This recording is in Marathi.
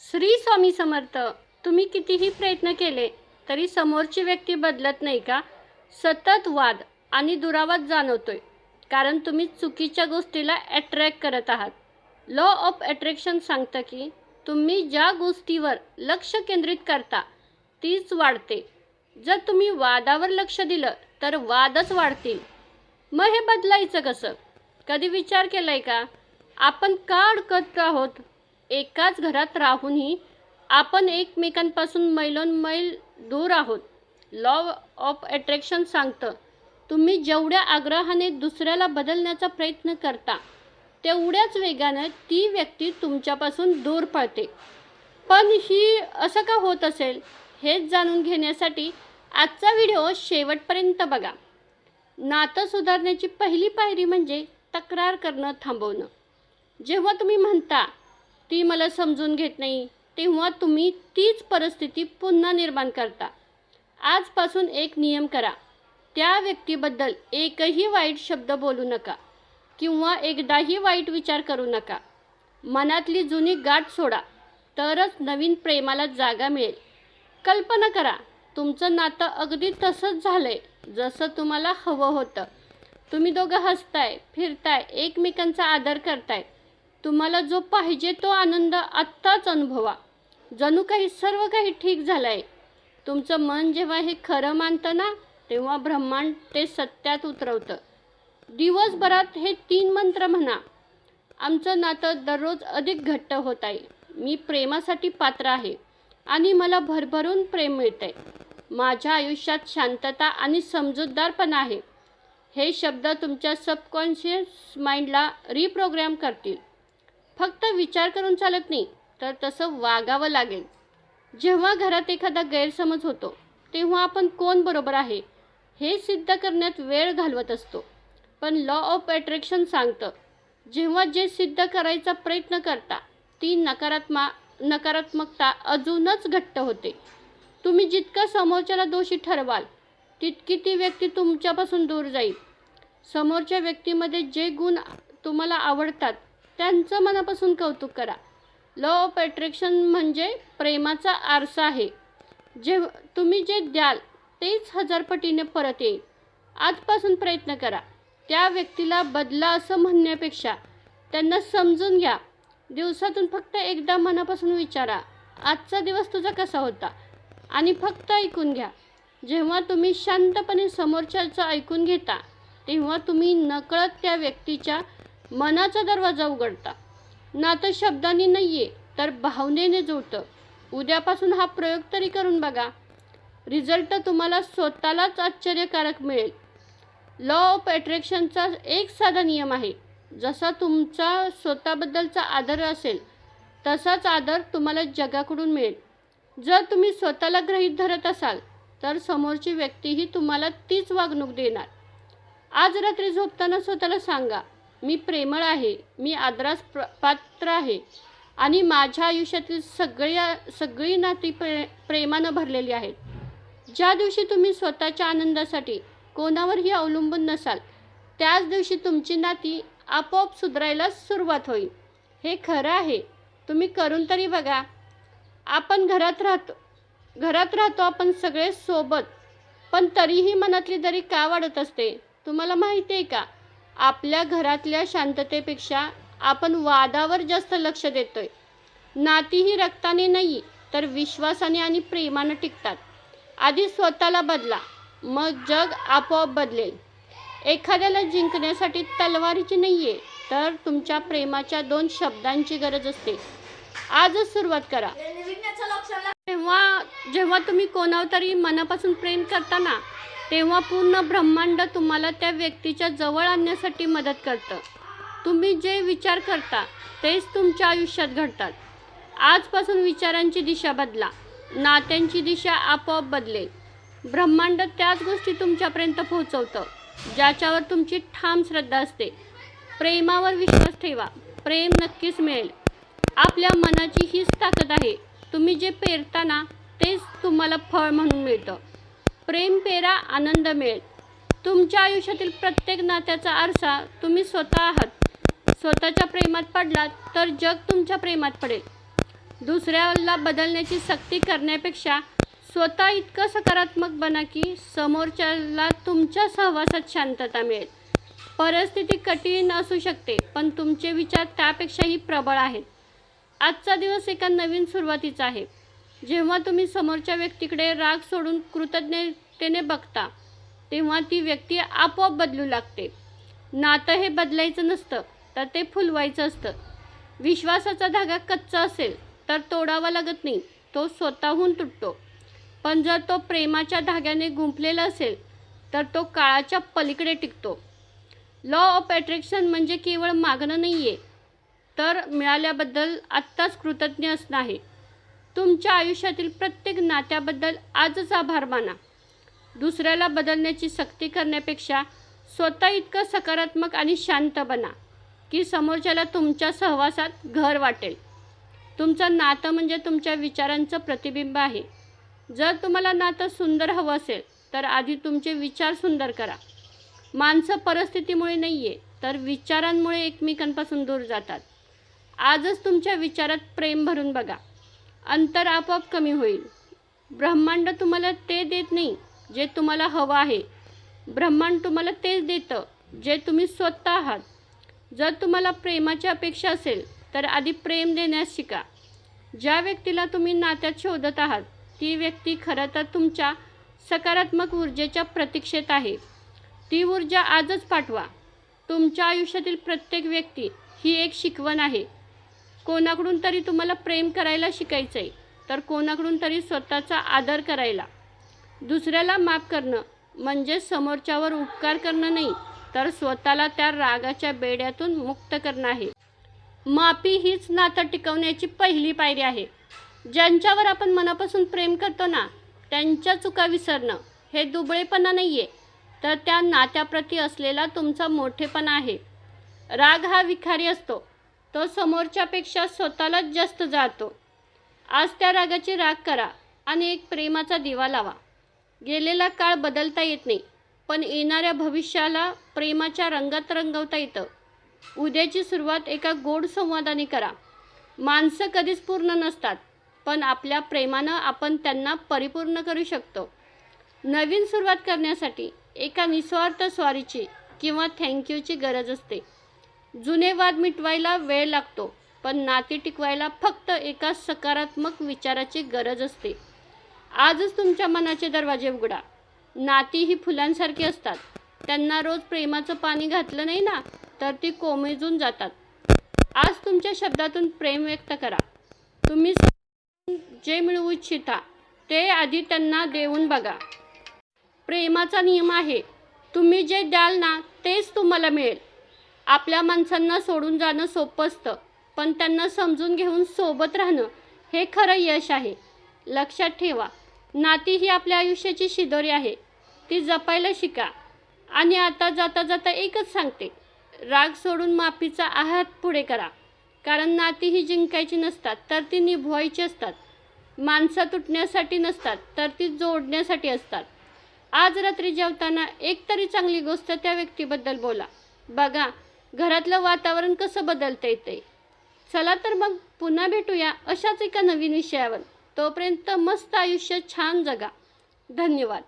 श्री स्वामी समर्थ. तुम्ही कितीही प्रयत्न केले तरी समोरची व्यक्ती बदलत नाही का? सतत वाद आणि दुरावाद जाणवतोय, कारण तुम्ही चुकीच्या गोष्टीला अट्रॅक्ट करत आहात. लॉ ऑफ अट्रॅक्शन सांगतं की तुम्ही ज्या गोष्टीवर लक्ष केंद्रित करता तीच वाढते. जर तुम्ही वादावर लक्ष दिलं तर वादच वाढतील. मग हे बदलायचं कसं? कधी विचार केलाय का? आपण का अडकत आहोत? एकाच घरात राहूनही आपण एकमेकांपासून मैलोनमैल दूर आहोत. लॉ ऑफ अट्रॅक्शन सांगतं, तुम्ही जेवढ्या आग्रहाने दुसऱ्याला बदलण्याचा प्रयत्न करता तेवढ्याच वेगानं ती व्यक्ती तुमच्यापासून दूर पळते. पण ही असं का होत असेल, हेच जाणून घेण्यासाठी आजचा व्हिडिओ शेवटपर्यंत बघा. नातं सुधारण्याची पहिली पायरी म्हणजे तक्रार करणं थांबवणं. जेव्हा तुम्ही म्हणता ती मला समजून घेत नाही, तेव्हा तुम्ही तीच परिस्थिती पुन्हा निर्माण करता. आजपासून एक नियम करा, त्या व्यक्तीबद्दल एकही वाईट शब्द बोलू नका किंवा एकदाही वाईट विचार करू नका. मनातली जुनी गाठ सोडा, तरच नवीन प्रेमाला जागा मिळेल. कल्पना करा, तुमचं नातं अगदी तसंच झालंय जसं तुम्हाला हवं होतं. तुम्ही दोघं हसताय, फिरताय, एकमेकांचा आदर करताय. तुम्हाला जो पाहिजे तो आनंद आत्ताच अनुभवा. जणू काही सर्व काही ठीक झालं आहे. तुमचं मन जेव्हा हे खरं मानतं ना, तेव्हा ब्रह्मांड ते सत्यात उतरवतं. दिवसभरात हे 3 मंत्र म्हणा. आमचं नातं दररोज अधिक घट्ट होत आहे. मी प्रेमासाठी पात्र आहे आणि मला भरभरून प्रेम मिळतंय. माझ्या आयुष्यात शांतता आणि समजूतदारपणा आहे. हे शब्द तुमच्या सबकॉन्शियस माइंडला रिप्रोग्राम करतील. फक्त विचार करून चालत नाही, तर तसं वागावं लागेल. जेव्हा घरात एखादा गैरसमज होतो तेव्हा आपण कोण बरोबर आहे हे सिद्ध करण्यात वेळ घालवत असतो. पण लॉ ऑफ अट्रॅक्शन सांगतं, जेव्हा जे सिद्ध करायचा प्रयत्न करता ती नकारात्मकता अजूनच घट्ट होते. तुम्ही जितकं समोरच्याला दोषी ठरवाल तितकी ती व्यक्ती तुमच्यापासून दूर जाईल. समोरच्या व्यक्तीमध्ये जे गुण तुम्हाला आवडतात त्यांचं मनापासून कौतुक करा. लॉ ऑफ अट्रॅक्शन म्हणजे प्रेमाचा आरसा आहे. तुम्ही जे द्याल तेच 1000 पटीने परत येईल. आजपासून प्रयत्न करा. त्या व्यक्तीला बदला असं म्हणण्यापेक्षा त्यांना समजून घ्या. दिवसातून फक्त एकदा मनापासून विचारा, आजचा दिवस तुझा कसा होता, आणि फक्त ऐकून घ्या. जेव्हा तुम्ही शांतपणे समोरच्याचं ऐकून घेता तेव्हा तुम्ही नकळत त्या व्यक्तीच्या मनाचा दरवाजा उघडता. नातं शब्दांनी नाही आहे तर भावनेने जुळतं. उद्यापासून हा प्रयोग तरी करून बघा. रिझल्ट तुम्हाला स्वतःलाच आश्चर्यकारक मिळेल. लॉ ऑफ अट्रॅक्शनचा एक साधा नियम आहे, जसा तुमचा स्वतःबद्दलचा आदर असेल तसाच आदर तुम्हाला जगाकडून मिळेल. जर तुम्ही स्वतःला गृहीत धरत असाल तर समोरची व्यक्तीही तुम्हाला तीच वागणूक देणार. आज रात्री झोपताना स्वतःला सांगा, मी प्रेमळ आहे, मी आदरास पात्र आहे आणि माझ्या आयुष्यातील सगळी नाती प्रेमानं भरलेली आहेत. ज्या दिवशी तुम्ही स्वतःच्या आनंदासाठी कोणावरही अवलंबून नसाल त्याच दिवशी तुमची नाती आपोआप सुधारायला सुरुवात होईल. हे खरं आहे. तुम्ही करून तरी बघा. आपण घरात राहतो आपण सगळे सोबत, पण तरीही मनातली दरी का वाढत असते? तुम्हाला माहिती आहे का? आपल्या घरातल्या शांततेपेक्षा आपण वादावर जास्त लक्ष देतोय. नातीही रक्ताने नाही तर विश्वासाने आणि प्रेमानं टिकतात. आधी स्वतःला बदला, मग जग आपोआप बदलेल. एखाद्याला जिंकण्यासाठी तलवारीची नाही आहे तर तुमच्या प्रेमाच्या 2 शब्दांची गरज असते. आजच सुरुवात करा. जेव्हा तुम्ही कोणावर तरी मनापासून प्रेम करता ना, तेव्हा पूर्ण ब्रह्मांड तुम्हाला त्या व्यक्तीच्या जवळ आणण्यासाठी मदत करतं. तुम्ही जे विचार करता तेच तुमच्या आयुष्यात घडतात. आजपासून विचारांची दिशा बदला. नात्यांची दिशा आपोआप बदलेल. ब्रह्मांड त्याच गोष्टी तुमच्यापर्यंत पोहोचवतं ज्याच्यावर तुमची ठाम श्रद्धा असते. प्रेमावर विश्वास ठेवा, प्रेम नक्कीच मिळेल. आपल्या मनाची हीच ताकद आहे. तुम्ही जे पेरता ना तेच तुम्हाला फळ म्हणून मिळतं. प्रेम पेरा, आनंद मिळेल. तुमच्या आयुष्यातील प्रत्येक नात्याचा आरसा तुम्ही स्वतः आहात. स्वतःच्या प्रेमात पडलात तर जग तुमच्या प्रेमात पडेल. दुसऱ्याला बदलण्याची सक्ती करण्यापेक्षा स्वतः इतकं सकारात्मक बना की समोरच्याला तुमच्या सहवासात शांतता मिळेल. परिस्थिती कठीण असू शकते, पण तुमचे विचार त्यापेक्षाही प्रबळ आहेत. आजचा दिवस एका नवीन सुरुवातीचा आहे. जेव्हा तुम्ही समोरच्या व्यक्तीकडे राग सोडून कृतज्ञतेने बघता, तेव्हा ती व्यक्ती आपोआप बदलू लागते. नातं हे बदलायचं नसतं, तर ते फुलवायचं असतं. विश्वासाचा धागा कच्चा असेल तर तोडावा लागत नाही, तो स्वतःहून तुटतो. पण जर तो प्रेमाच्या धाग्याने गुंफलेला असेल तर तो काळाच्या पलीकडे टिकतो. लॉ ऑफ अट्रॅक्शन म्हणजे केवळ मागणं नाही आहे, तर मिळाल्याबद्दल आत्ताच कृतज्ञ असणं आहे. तुमच्या आयुष्यातील प्रत्येक नात्याबद्दल आजच आभार माना. दुसऱ्याला बदलण्याची सक्ती करण्यापेक्षा स्वतः इतकं सकारात्मक आणि शांत बना की समोरच्याला तुमच्या सहवासात घर वाटेल. तुमचं नातं म्हणजे तुमच्या विचारांचं प्रतिबिंब आहे. जर तुम्हाला नातं सुंदर हवं असेल तर आधी तुमचे विचार सुंदर करा. माणसं परिस्थितीमुळे नाही आहे, तर विचारांमुळे एकमेकांपासून दूर जातात. आजच तुमच्या विचारात प्रेम भरून बघा, अंतर आपोआप कमी होईल. ब्रह्मांड तुम्हाला ते देत नाही जे तुम्हाला हवं आहे, ब्रह्मांड तुम्हाला तेच देतं जे तुम्ही स्वतः आहात. जर तुम्हाला प्रेमाची अपेक्षा असेल तर आधी प्रेम देण्यास शिका. ज्या व्यक्तीला तुम्ही नात्यात शोधत आहात ती व्यक्ती खरं तर तुमच्या सकारात्मक ऊर्जेच्या प्रतीक्षेत आहे. ती ऊर्जा आजच पाठवा. तुमच्या आयुष्यातील प्रत्येक व्यक्ती ही एक शिकवण आहे. कोणाकडून तरी तुम्हाला प्रेम करायला शिकायचं आहे, तर कोणाकडून तरी स्वतःचा आदर करायला. दुसऱ्याला माफ करणं म्हणजे समोरच्यावर उपकार करणं नाही, तर स्वतःला त्या रागाच्या बेड्यातून मुक्त करणं आहे. माफी हीच नातं टिकवण्याची पहिली पायरी आहे. ज्यांच्यावर आपण मनापासून प्रेम करतो ना, त्यांच्या चुका विसरणं हे दुबळेपणा नाही आहे, तर त्या नात्याप्रती असलेला तुमचा मोठेपणा आहे. राग हा विखारी असतो, तो समोरच्यापेक्षा स्वतःलाच जास्त जाळतो. आज त्या रागाची राख करा आणि एक प्रेमाचा दिवा लावा. गेलेला काळ बदलता येत नाही, पण येणाऱ्या भविष्याला प्रेमाच्या रंगात रंगवता येतं. उद्याची सुरुवात एका गोड संवादाने करा. माणसं कधीच पूर्ण नसतात, पण आपल्या प्रेमानं आपण त्यांना परिपूर्ण करू शकतो. नवीन सुरुवात करण्यासाठी एका निस्वार्थ स्वारीची किंवा थँक्यूची गरज असते. जुने वाद मिटवायला वेळ लागतो, पण नाती टिकवायला फक्त एका सकारात्मक विचाराची गरज असते. आजच तुमच्या मनाचे दरवाजे उघडा. नाती ही फुलांसारखी असतात. त्यांना रोज प्रेमाचं पाणी घातलं नाही ना, तर ती कोमेजून जातात. आज तुमच्या शब्दातून प्रेम व्यक्त करा. तुम्ही जे मिळवू इच्छिता ते आधी त्यांना देऊन बघा. प्रेमाचा नियम आहे, तुम्ही जे द्याल ना तेच तुम्हाला मिळेल. आपल्या माणसांना सोडून जाणं सोपं असतं, पण त्यांना समजून घेऊन सोबत राहणं हे खरं यश आहे. लक्षात ठेवा, नाती ही आपल्या आयुष्याची शिदोरी आहे. ती जपायला शिका. आणि आता जाता जाता एकच सांगते, राग सोडून माफीचा आहात पुढे करा. कारण नाती ही जिंकायची नसतात, तर ती निभवायची असतात. माणसं तुटण्यासाठी नसतात, तर ती जोडण्यासाठी असतात. आज रात्री जेवताना एक तरी चांगली गोष्ट त्या व्यक्तीबद्दल बोला. बघा घरातलं वातावरण कसं बदलता येतंय. चला तर मग पुन्हा भेटूया अशाच एका नवीन विषयावर. तोपर्यंत मस्त आयुष्य छान जगा. धन्यवाद.